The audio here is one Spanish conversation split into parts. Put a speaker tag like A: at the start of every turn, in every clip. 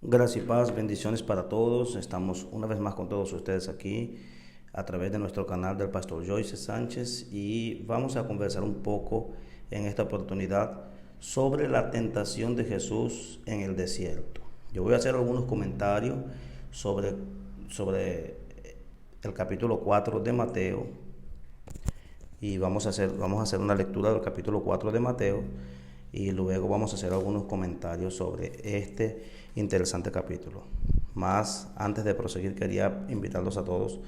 A: Gracias y paz, bendiciones para todos. Estamos una vez más con todos ustedes aquí a través de nuestro canal del Pastor Joyce Sánchez y vamos a conversar un poco en esta oportunidad sobre la tentación de Jesús en el desierto. Yo voy a hacer algunos comentarios sobre el capítulo 4 de Mateo y vamos a hacer una lectura del capítulo 4 de Mateo y luego vamos a hacer algunos comentarios sobre este interesante capítulo. Más antes de proseguir, quería invitarlos a todos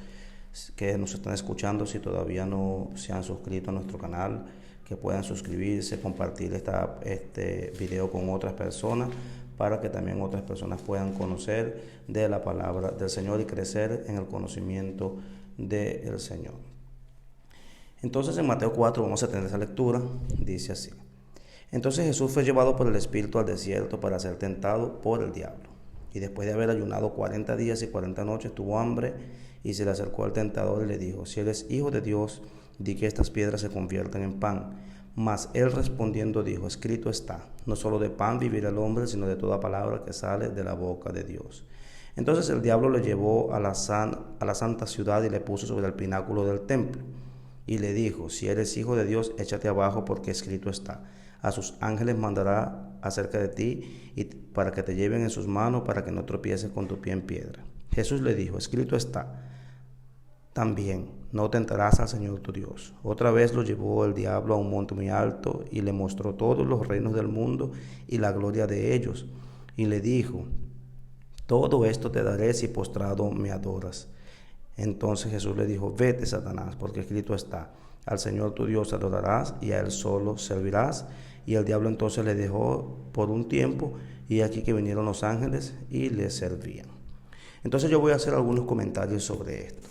A: que nos están escuchando, si todavía no se han suscrito a nuestro canal, que puedan suscribirse, compartir este video con otras personas para que también otras personas puedan conocer de la palabra del Señor y crecer en el conocimiento del Señor. Entonces en Mateo 4 vamos a tener esa lectura, dice así: Entonces Jesús fue llevado por el Espíritu al desierto para ser tentado por el diablo. Y después de haber ayunado 40 días y 40 noches, tuvo hambre, y se le acercó al tentador y le dijo: Si eres hijo de Dios, di que estas piedras se conviertan en pan. Mas él respondiendo dijo: Escrito está, no solo de pan vivirá el hombre, sino de toda palabra que sale de la boca de Dios. Entonces el diablo le llevó a la santa ciudad y le puso sobre el pináculo del templo. Y le dijo: Si eres hijo de Dios, échate abajo, porque escrito está: A sus ángeles mandará acerca de ti, y para que te lleven en sus manos, para que no tropieces con tu pie en piedra. Jesús le dijo: Escrito está también: No tentarás al Señor tu Dios. Otra vez lo llevó el diablo a un monte muy alto, y le mostró todos los reinos del mundo y la gloria de ellos. Y le dijo: Todo esto te daré si postrado me adoras. Entonces Jesús le dijo: Vete, Satanás, porque escrito está: Al Señor tu Dios adorarás y a Él solo servirás. Y el diablo entonces le dejó por un tiempo, y aquí que vinieron los ángeles y le servían. Entonces yo voy a hacer algunos comentarios sobre esto.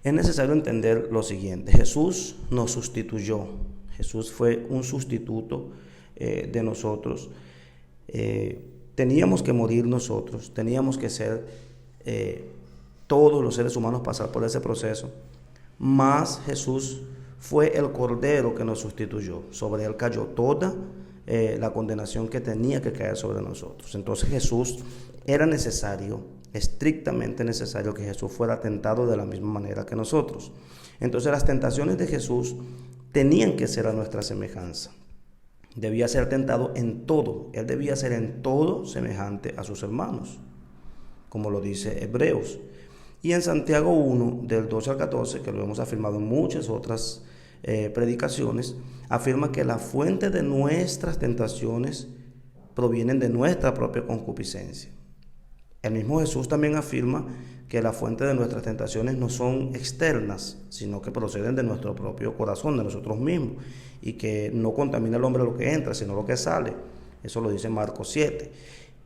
A: Es necesario entender lo siguiente: Jesús nos sustituyó. Jesús fue un sustituto de nosotros. Teníamos que morir nosotros, teníamos que ser todos los seres humanos pasar por ese proceso, mas Jesús fue el Cordero que nos sustituyó. Sobre él cayó toda la condenación que tenía que caer sobre nosotros. Entonces Jesús era necesario, estrictamente necesario, que Jesús fuera tentado de la misma manera que nosotros. Entonces las tentaciones de Jesús tenían que ser a nuestra semejanza. Debía ser tentado en todo. Él debía ser en todo semejante a sus hermanos, como lo dice Hebreos. Y en Santiago 1, del 12 al 14, que lo hemos afirmado en muchas otras predicaciones, afirma que la fuente de nuestras tentaciones provienen de nuestra propia concupiscencia. El mismo Jesús también afirma que la fuente de nuestras tentaciones no son externas, sino que proceden de nuestro propio corazón, de nosotros mismos, y que no contamina al hombre lo que entra, sino lo que sale. Eso lo dice Marcos 7.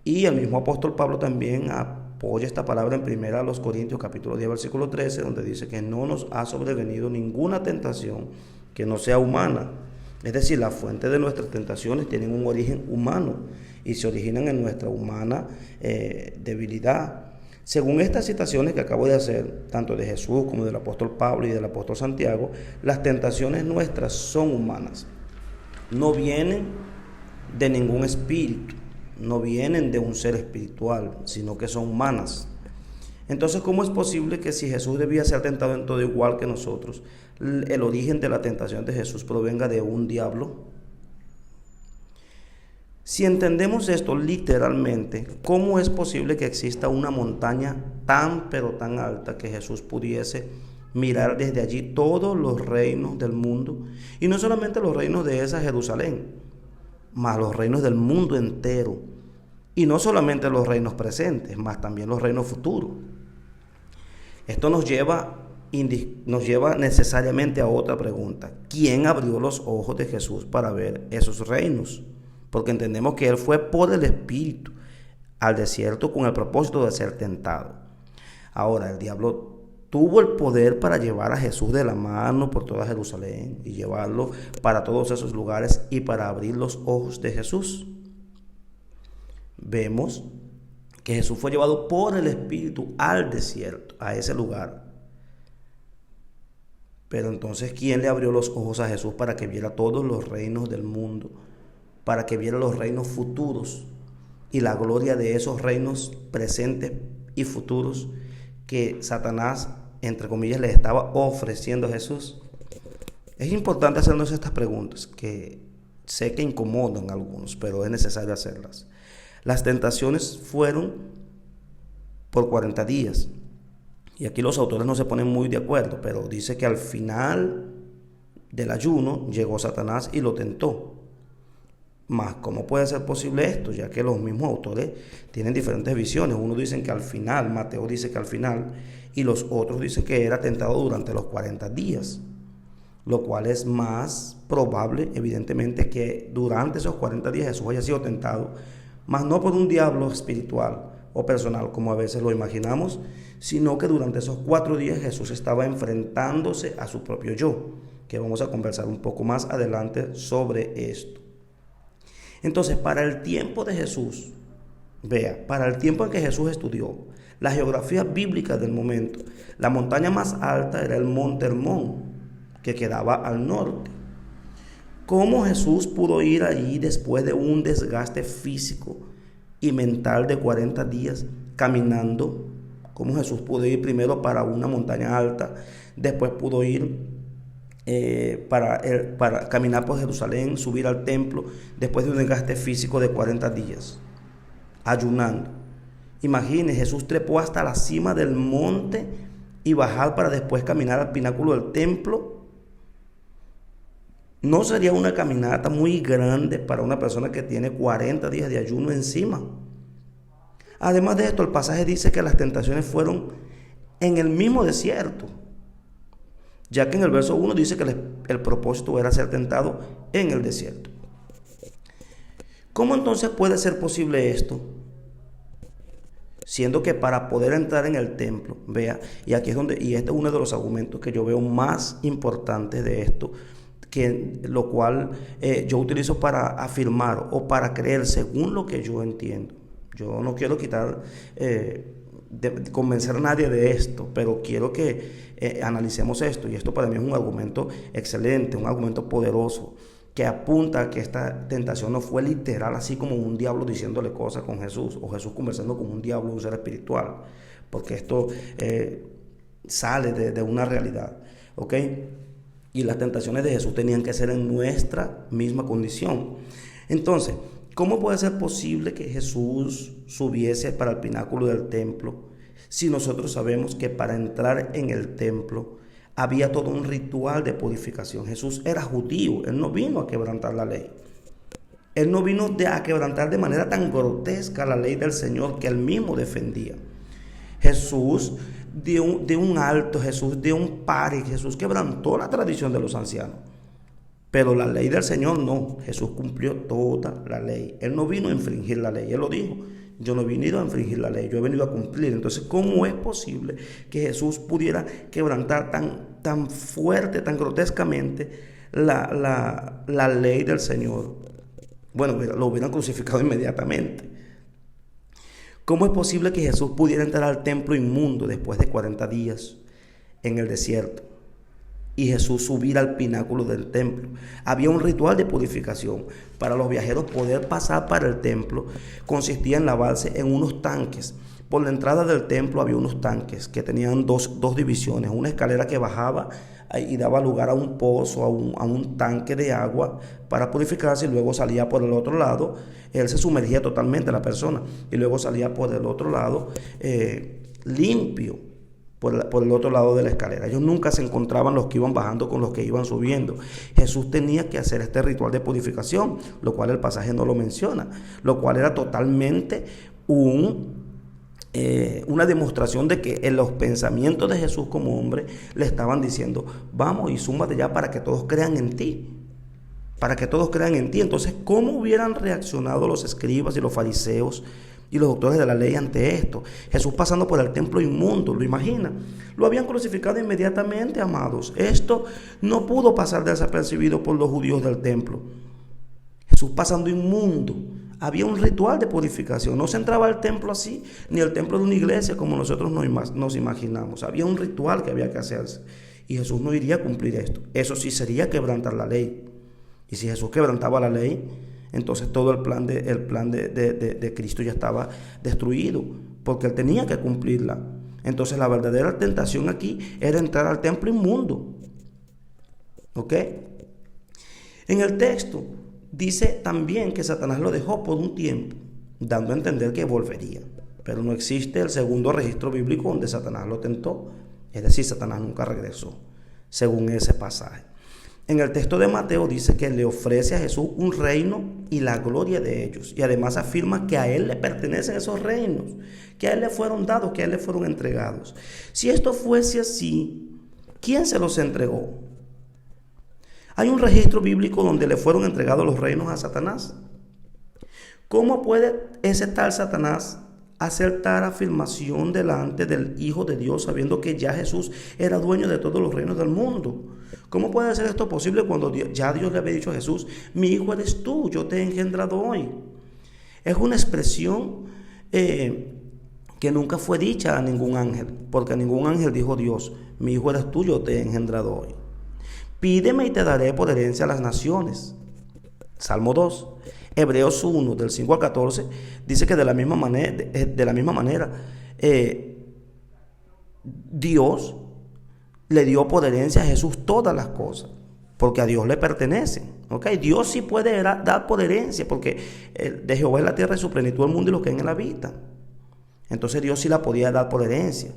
A: Y el mismo apóstol Pablo también apoya esta palabra en 1 Corintios capítulo 10 versículo 13, donde dice que no nos ha sobrevenido ninguna tentación que no sea humana. Es decir, la fuente de nuestras tentaciones tienen un origen humano y se originan en nuestra humana debilidad. Según estas citaciones que acabo de hacer, tanto de Jesús como del apóstol Pablo y del apóstol Santiago, las tentaciones nuestras son humanas. No vienen de ningún espíritu, no vienen de un ser espiritual, sino que son humanas. Entonces, ¿cómo es posible que si Jesús debía ser tentado en todo igual que nosotros, el origen de la tentación de Jesús provenga de un diablo? Si entendemos esto literalmente, ¿cómo es posible que exista una montaña tan pero tan alta que Jesús pudiese mirar desde allí todos los reinos del mundo? Y no solamente los reinos de esa Jerusalén, mas los reinos del mundo entero. Y no solamente los reinos presentes, mas también los reinos futuros. Esto nos lleva necesariamente a otra pregunta: ¿quién abrió los ojos de Jesús para ver esos reinos? Porque entendemos que Él fue por el Espíritu al desierto con el propósito de ser tentado. Ahora, el diablo tuvo el poder para llevar a Jesús de la mano por toda Jerusalén y llevarlo para todos esos lugares y para abrir los ojos de Jesús. Vemos que Jesús fue llevado por el Espíritu al desierto, a ese lugar. Pero entonces, ¿quién le abrió los ojos a Jesús para que viera todos los reinos del mundo? Para que viera los reinos futuros. y la gloria de esos reinos presentes y futuros que Satanás, entre comillas, le estaba ofreciendo a Jesús? Es importante hacernos estas preguntas, que sé que incomodan a algunos, pero es necesario hacerlas. Las tentaciones fueron por 40 días. Y aquí los autores no se ponen muy de acuerdo, pero dice que al final del ayuno llegó Satanás y lo tentó. Mas, ¿cómo puede ser posible esto? Ya que los mismos autores tienen diferentes visiones. Unos dicen que al final, Mateo dice que al final, y los otros dicen que era tentado durante los 40 días. Lo cual es más probable, evidentemente, que durante esos 40 días Jesús haya sido tentado, mas no por un diablo espiritual o personal, como a veces lo imaginamos, sino que durante esos 4 días Jesús estaba enfrentándose a su propio yo, que vamos a conversar un poco más adelante sobre esto. Entonces, para el tiempo de Jesús, para el tiempo en que Jesús estudió la geografía bíblica del momento, la montaña más alta era el Monte Hermón, que quedaba al norte. ¿Cómo Jesús pudo ir allí después de un desgaste físico y mental de 40 días caminando? ¿Cómo Jesús pudo ir primero para una montaña alta, después pudo ir para caminar por Jerusalén, subir al templo, después de un desgaste físico de 40 días, ayunando? Imagine, Jesús trepó hasta la cima del monte y bajar para después caminar al pináculo del templo. ¿No sería una caminata muy grande para una persona que tiene 40 días de ayuno encima? Además de esto, el pasaje dice que las tentaciones fueron en el mismo desierto, ya que en el verso 1 dice que el propósito era ser tentado en el desierto. ¿Cómo entonces puede ser posible esto? Siendo que para poder entrar en el templo, y aquí es y este es uno de los argumentos que yo veo más importantes de esto, que lo cual yo utilizo para afirmar o para creer según lo que yo entiendo. Yo no quiero convencer a nadie de esto, pero quiero que analicemos esto, y esto para mí es un argumento excelente, un argumento poderoso, que apunta a que esta tentación no fue literal, así como un diablo diciéndole cosas con Jesús, o Jesús conversando con un diablo, un ser espiritual, porque esto sale de una realidad, ¿ok? Y las tentaciones de Jesús tenían que ser en nuestra misma condición. Entonces, ¿cómo puede ser posible que Jesús subiese para el pináculo del templo si nosotros sabemos que para entrar en el templo había todo un ritual de purificación? Jesús era judío, Él no vino a quebrantar la ley. Él no vino a quebrantar de manera tan grotesca la ley del Señor que Él mismo defendía. Jesús dio un alto, Jesús dio un pare, Jesús quebrantó la tradición de los ancianos. Pero la ley del Señor no, Jesús cumplió toda la ley. Él no vino a infringir la ley, Él lo dijo: yo no he venido a infringir la ley, yo he venido a cumplir. Entonces, ¿cómo es posible que Jesús pudiera quebrantar tan fuerte, tan grotescamente la ley del Señor? Bueno, lo hubieran crucificado inmediatamente. ¿Cómo es posible que Jesús pudiera entrar al templo inmundo después de 40 días en el desierto y Jesús subir al pináculo del templo? Había un ritual de purificación. Para los viajeros poder pasar para el templo consistía en lavarse en unos tanques. Por la entrada del templo había unos tanques que tenían dos divisiones, una escalera que bajaba y daba lugar a un pozo, a un tanque de agua para purificarse, y luego salía por el otro lado. Él se sumergía totalmente, la persona, y luego salía por el otro lado limpio, por el otro lado de la escalera. Ellos nunca se encontraban los que iban bajando con los que iban subiendo. Jesús tenía que hacer este ritual de purificación, lo cual el pasaje no lo menciona, lo cual era totalmente una demostración de que en los pensamientos de Jesús como hombre le estaban diciendo: vamos y súmate ya para que todos crean en ti. Para que todos crean en ti. Entonces, ¿cómo hubieran reaccionado los escribas y los fariseos y los doctores de la ley ante esto? Jesús pasando por el templo inmundo, ¿lo imagina? Lo habían crucificado inmediatamente, amados. Esto no pudo pasar desapercibido por los judíos del templo. Jesús pasando inmundo. Había un ritual de purificación. No se entraba al templo así, ni al templo de una iglesia como nosotros nos imaginamos. Había un ritual que había que hacerse, y Jesús no iría a cumplir esto. Eso sí sería quebrantar la ley. Y si Jesús quebrantaba la ley, entonces todo el plan de Cristo ya estaba destruido, porque él tenía que cumplirla. Entonces la verdadera tentación aquí era entrar al templo inmundo. ¿Ok? En el texto dice también que Satanás lo dejó por un tiempo, dando a entender que volvería. Pero no existe el segundo registro bíblico donde Satanás lo tentó. Es decir, Satanás nunca regresó, según ese pasaje. En el texto de Mateo dice que le ofrece a Jesús un reino y la gloria de ellos. Y además afirma que a él le pertenecen esos reinos, que a él le fueron dados, que a él le fueron entregados. Si esto fuese así, ¿quién se los entregó? ¿Hay un registro bíblico donde le fueron entregados los reinos a Satanás? ¿Cómo puede ese tal Satanás hacer tal afirmación delante del Hijo de Dios, sabiendo que ya Jesús era dueño de todos los reinos del mundo? ¿Cómo puede ser esto posible cuando ya Dios le había dicho a Jesús: mi hijo eres tú, yo te he engendrado hoy? Es una expresión que nunca fue dicha a ningún ángel, porque a ningún ángel dijo Dios: mi hijo eres tú, yo te he engendrado hoy. Pídeme y te daré por herencia a las naciones. Salmo 2. Hebreos 1, del 5 al 14, dice que de la misma manera, Dios le dio por herencia a Jesús todas las cosas, porque a Dios le pertenecen. ¿Okay? Dios sí puede dar por herencia, porque de Jehová es la tierra y su plenitud el mundo y los que en él habitan. Entonces Dios sí la podía dar por herencia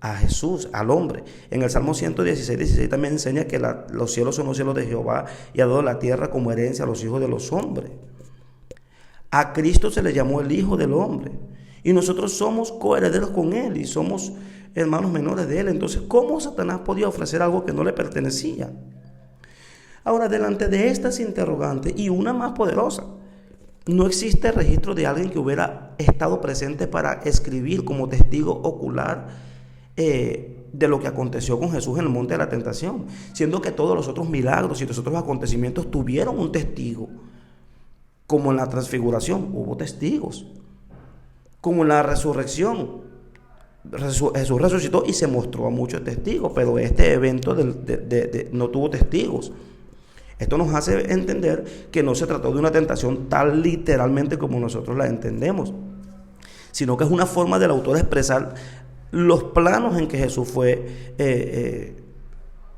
A: a Jesús, al hombre. En el Salmo 116 también enseña que los cielos son los cielos de Jehová y ha dado la tierra como herencia a los hijos de los hombres. A Cristo se le llamó el Hijo del Hombre y nosotros somos coherederos con Él y somos hermanos menores de Él. Entonces, ¿cómo Satanás podía ofrecer algo que no le pertenecía? Ahora, delante de estas interrogantes y una más poderosa, no existe registro de alguien que hubiera estado presente para escribir como testigo ocular de lo que aconteció con Jesús en el monte de la tentación, siendo que todos los otros milagros y los otros acontecimientos tuvieron un testigo. Como en la transfiguración hubo testigos, como en la resurrección, Jesús resucitó y se mostró a muchos testigos, pero este evento no tuvo testigos. Esto nos hace entender que no se trató de una tentación tal literalmente como nosotros la entendemos, sino que es una forma del autor expresar los planos en que Jesús fue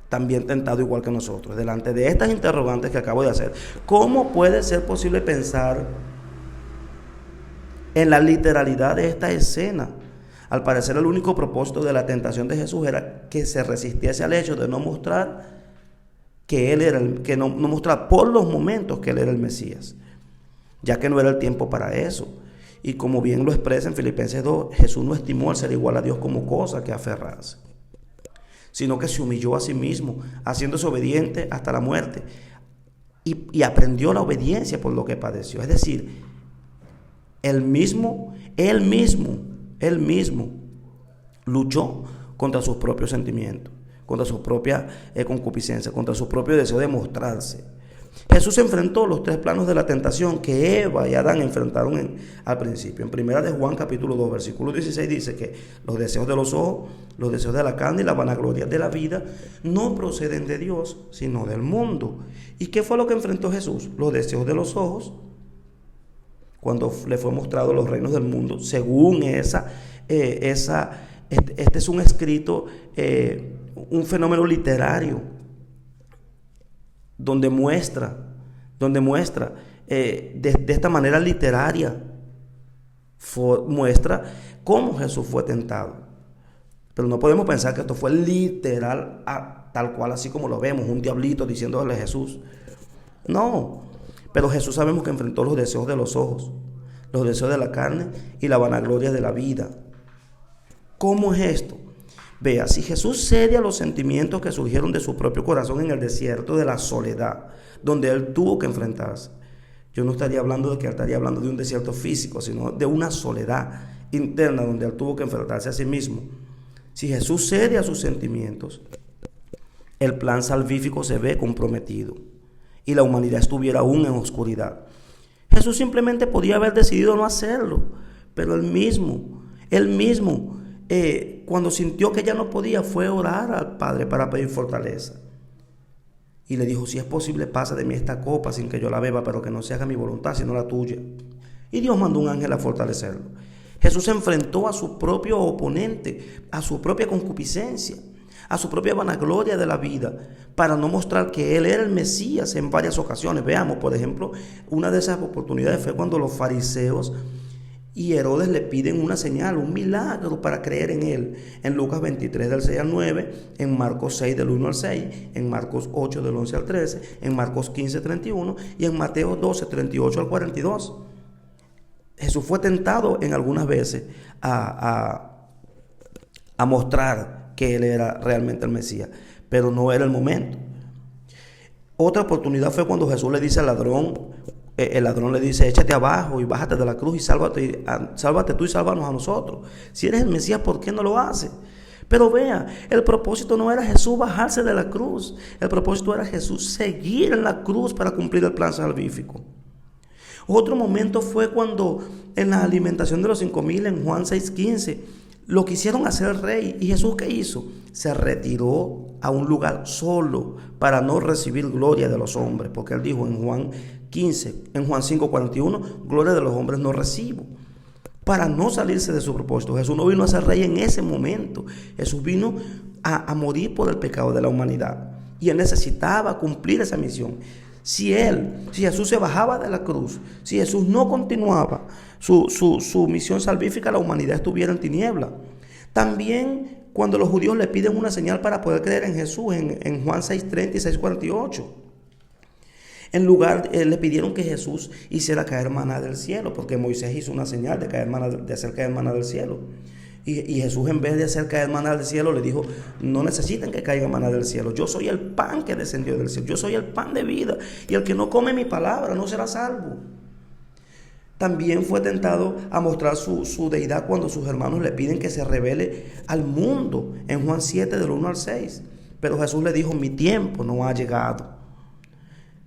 A: también tentado igual que nosotros. Delante de estas interrogantes que acabo de hacer, ¿cómo puede ser posible pensar en la literalidad de esta escena? Al parecer el único propósito de la tentación de Jesús era que se resistiese al hecho de no mostrar que él era no mostrar por los momentos que él era el Mesías, ya que no era el tiempo para eso. Y como bien lo expresa en Filipenses 2, Jesús no estimó el ser igual a Dios como cosa que aferrarse, sino que se humilló a sí mismo, haciéndose obediente hasta la muerte, y aprendió la obediencia por lo que padeció. Es decir, él mismo luchó contra sus propios sentimientos, contra su propia concupiscencia, contra su propio deseo de mostrarse. Jesús enfrentó los tres planos de la tentación que Eva y Adán enfrentaron al principio. En primera de Juan capítulo 2 versículo 16 dice que los deseos de los ojos, los deseos de la carne y la vanagloria de la vida no proceden de Dios, sino del mundo. ¿Y qué fue lo que enfrentó Jesús? Los deseos de los ojos, cuando le fue mostrado los reinos del mundo, según este es un escrito, un fenómeno literario, donde muestra de esta manera literaria, muestra cómo Jesús fue tentado. Pero no podemos pensar que esto fue literal, tal cual así como lo vemos, un diablito diciéndole a Jesús. No, pero Jesús sabemos que enfrentó los deseos de los ojos, los deseos de la carne y la vanagloria de la vida. ¿Cómo es esto? Vea, si Jesús cede a los sentimientos que surgieron de su propio corazón en el desierto de la soledad, donde él tuvo que enfrentarse, yo no estaría hablando de que él estaría hablando de un desierto físico, sino de una soledad interna donde él tuvo que enfrentarse a sí mismo. Si Jesús cede a sus sentimientos, el plan salvífico se ve comprometido y la humanidad estuviera aún en oscuridad. Jesús simplemente podía haber decidido no hacerlo, pero él mismo, cuando sintió que ya no podía, fue a orar al Padre para pedir fortaleza. y le dijo: si es posible, pasa de mí esta copa sin que yo la beba, pero que no se haga mi voluntad sino la tuya. Y Dios mandó un ángel a fortalecerlo. Jesús se enfrentó a su propio oponente, a su propia concupiscencia, a su propia vanagloria de la vida, para no mostrar que Él era el Mesías en varias ocasiones. Veamos, por ejemplo, una de esas oportunidades fue cuando los fariseos y Herodes le piden una señal, un milagro para creer en Él. En Lucas 23 del 6 al 9, en Marcos 6 del 1 al 6, en Marcos 8 del 11 al 13, en Marcos 15, 31 y en Mateo 12, 38 al 42. Jesús fue tentado en algunas veces a mostrar que Él era realmente el Mesías, pero no era el momento. Otra oportunidad fue cuando Jesús le dice al ladrón, el ladrón le dice: échate abajo y bájate de la cruz y sálvate tú y sálvanos a nosotros. Si eres el Mesías, ¿por qué no lo haces? Pero vea, el propósito no era Jesús bajarse de la cruz. El propósito era Jesús seguir en la cruz para cumplir el plan salvífico. Otro momento fue cuando en la alimentación de los 5,000 en Juan 6:15 lo quisieron hacer rey. ¿Y Jesús qué hizo? Se retiró a un lugar solo para no recibir gloria de los hombres, porque Él dijo en Juan 5:41, gloria de los hombres no recibo. Para no salirse de su propósito. Jesús no vino a ser rey en ese momento. Jesús vino a morir por el pecado de la humanidad, y Él necesitaba cumplir esa misión. Si Jesús se bajaba de la cruz, si Jesús no continuaba su misión salvífica, la humanidad estuviera en tiniebla. También cuando los judíos le piden una señal para poder creer en Jesús, en Juan 6:30 y 6:48, le pidieron que Jesús hiciera caer maná del cielo, porque Moisés hizo una señal de hacer caer maná del cielo. Y Jesús, en vez de hacer caer maná del cielo, le dijo: no necesitan que caiga maná del cielo. Yo soy el pan que descendió del cielo. Yo soy el pan de vida. Y el que no come mi palabra no será salvo. También fue tentado a mostrar su deidad cuando sus hermanos le piden que se revele al mundo, en Juan 7 del 1 al 6. Pero Jesús le dijo: mi tiempo no ha llegado.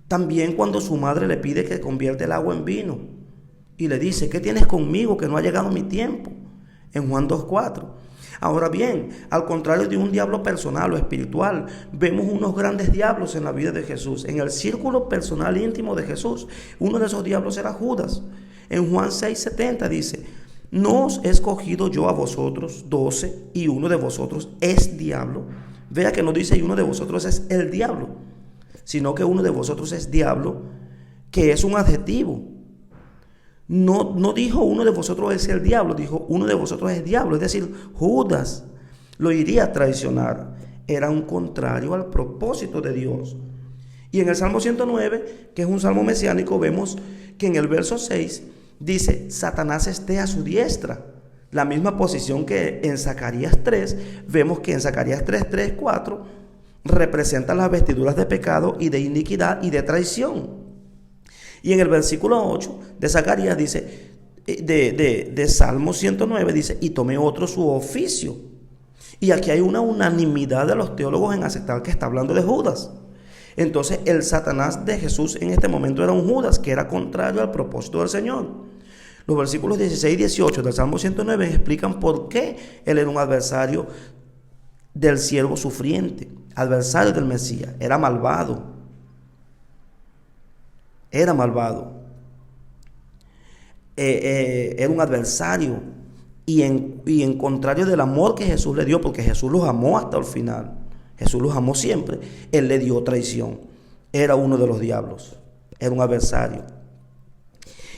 A: También cuando su madre le pide que convierta el agua en vino, y le dice: ¿qué tienes conmigo que no ha llegado mi tiempo? En Juan 2:4. Ahora bien, al contrario de un diablo personal o espiritual, vemos unos grandes diablos en la vida de Jesús. En el círculo personal íntimo de Jesús, uno de esos diablos era Judas. En Juan 6:70 dice: ¿no os he escogido yo a vosotros 12 y uno de vosotros es diablo? Vea que no dice: y uno de vosotros es el diablo, sino que uno de vosotros es diablo, que es un adjetivo. No dijo: uno de vosotros es el diablo, dijo: uno de vosotros es diablo. Es decir, Judas lo iría a traicionar. Era un contrario al propósito de Dios. Y en el Salmo 109, que es un salmo mesiánico, vemos que en el verso 6 dice: Satanás esté a su diestra. La misma posición que en Zacarías 3, vemos que en Zacarías 3, 4 representa las vestiduras de pecado y de iniquidad y de traición. Y en el versículo 8 de Zacarías dice, de Salmo 109 dice: y tomé otro su oficio. Y aquí hay una unanimidad de los teólogos en aceptar que está hablando de Judas. Entonces el Satanás de Jesús en este momento era un Judas que era contrario al propósito del Señor. Los versículos 16 y 18 del Salmo 109 explican por qué él era un adversario del siervo sufriente, adversario del Mesías. Era malvado. Era un adversario, y en contrario del amor que Jesús le dio, porque Jesús los amó hasta el final, Jesús los amó siempre, Él le dio traición. Era uno de los diablos, era un adversario.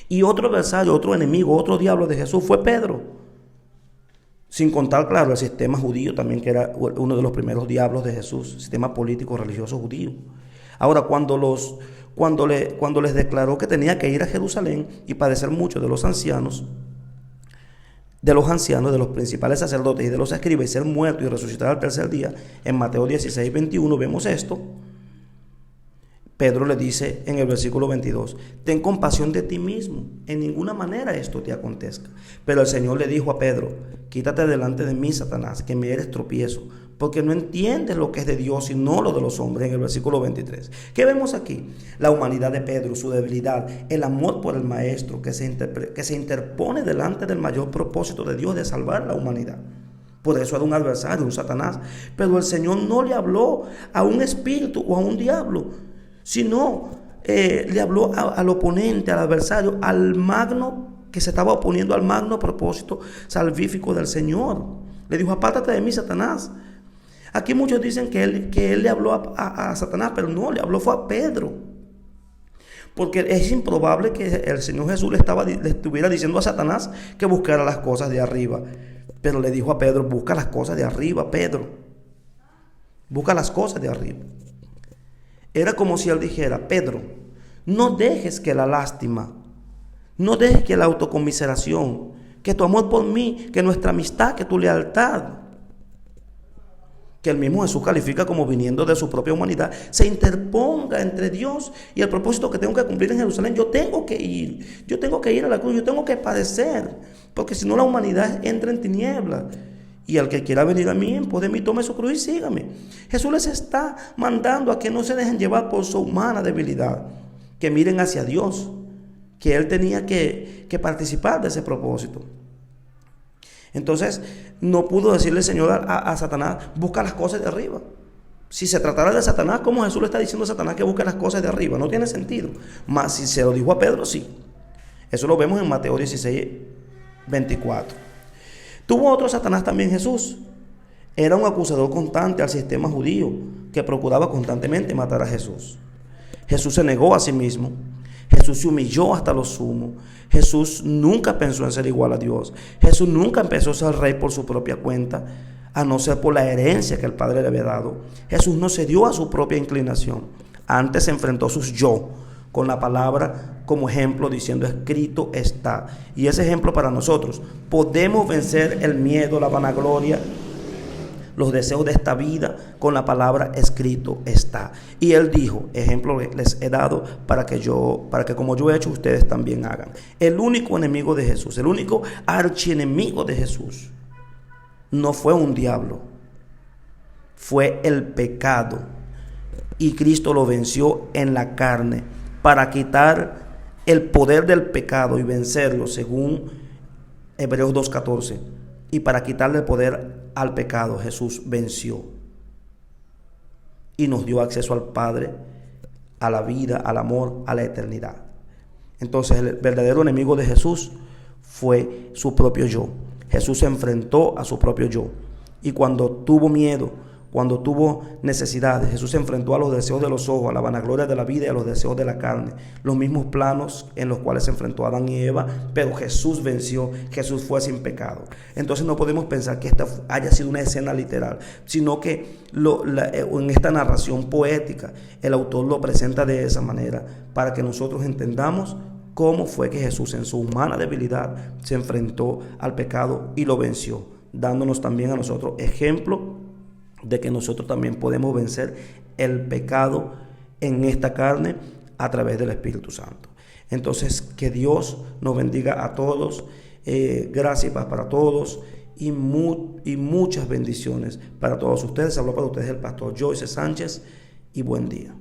A: Y otro adversario, otro enemigo, otro diablo de Jesús fue Pedro. Sin contar, claro, el sistema judío también, que era uno de los primeros diablos de Jesús, sistema político religioso judío. Ahora, cuando les declaró que tenía que ir a Jerusalén y padecer mucho de los ancianos, de los principales sacerdotes y de los escribas, y ser muerto y resucitar al tercer día, en Mateo 16, 21 vemos esto. Pedro le dice en el versículo 22: ten compasión de ti mismo, en ninguna manera esto te acontezca. Pero el Señor le dijo a Pedro: quítate delante de mí, Satanás, que me eres tropiezo, porque no entiendes lo que es de Dios y no lo de los hombres. En el versículo 23. ¿Qué vemos aquí? La humanidad de Pedro, su debilidad, el amor por el Maestro que se interpone delante del mayor propósito de Dios de salvar la humanidad. Por eso era un adversario, un Satanás. Pero el Señor no le habló a un espíritu o a un diablo, sino le habló al oponente, al adversario, al magno que se estaba oponiendo al magno propósito salvífico del Señor. Le dijo: apártate de mí, Satanás. Aquí muchos dicen que él le habló a Satanás, pero no, le habló fue a Pedro. Porque es improbable que el Señor Jesús le estuviera diciendo a Satanás que buscara las cosas de arriba. Pero le dijo a Pedro: busca las cosas de arriba, Pedro. Busca las cosas de arriba. Era como si él dijera: Pedro, no dejes que la lástima, no dejes que la autocomiseración, que tu amor por mí, que nuestra amistad, que tu lealtad, que el mismo Jesús califica como viniendo de su propia humanidad, se interponga entre Dios y el propósito que tengo que cumplir en Jerusalén. Yo tengo que ir a la cruz, yo tengo que padecer, porque si no la humanidad entra en tinieblas. Y al que quiera venir a mí, en pos de mí, tome su cruz y sígame. Jesús les está mandando a que no se dejen llevar por su humana debilidad, que miren hacia Dios, que Él tenía que participar de ese propósito. Entonces, no pudo decirle el Señor a Satanás: busca las cosas de arriba. Si se tratara de Satanás, ¿cómo Jesús le está diciendo a Satanás que busque las cosas de arriba? No tiene sentido. Mas si se lo dijo a Pedro, sí. Eso lo vemos en Mateo 16, 24. Tuvo otro Satanás también Jesús. Era un acusador constante al sistema judío que procuraba constantemente matar a Jesús. Jesús se negó a sí mismo. Jesús se humilló hasta lo sumo. Jesús nunca pensó en ser igual a Dios. Jesús nunca empezó a ser rey por su propia cuenta, a no ser por la herencia que el Padre le había dado. Jesús no cedió a su propia inclinación. Antes se enfrentó a sus yo con la palabra como ejemplo, diciendo: escrito está. Y ese ejemplo para nosotros: podemos vencer el miedo, la vanagloria, los deseos de esta vida con la palabra escrito está. Y Él dijo: ejemplo les he dado para que como yo he hecho, ustedes también hagan. El único enemigo de Jesús, el único archienemigo de Jesús, no fue un diablo, fue el pecado. Y Cristo lo venció en la carne para quitar el poder del pecado y vencerlo, según Hebreos 2:14. Y para quitarle el poder al pecado, Jesús venció y nos dio acceso al Padre, a la vida, al amor, a la eternidad. Entonces, el verdadero enemigo de Jesús fue su propio yo. Jesús se enfrentó a su propio yo. Y cuando tuvo miedo, cuando tuvo necesidades, Jesús se enfrentó a los deseos de los ojos, a la vanagloria de la vida y a los deseos de la carne. Los mismos planos en los cuales se enfrentó Adán y Eva, pero Jesús venció, Jesús fue sin pecado. Entonces no podemos pensar que esta haya sido una escena literal, sino que en esta narración poética el autor lo presenta de esa manera para que nosotros entendamos cómo fue que Jesús en su humana debilidad se enfrentó al pecado y lo venció, dándonos también a nosotros ejemplo de que nosotros también podemos vencer el pecado en esta carne a través del Espíritu Santo. Entonces, que Dios nos bendiga a todos, gracias para todos y muchas bendiciones para todos ustedes. Habló para ustedes el pastor Joyce Sánchez y buen día.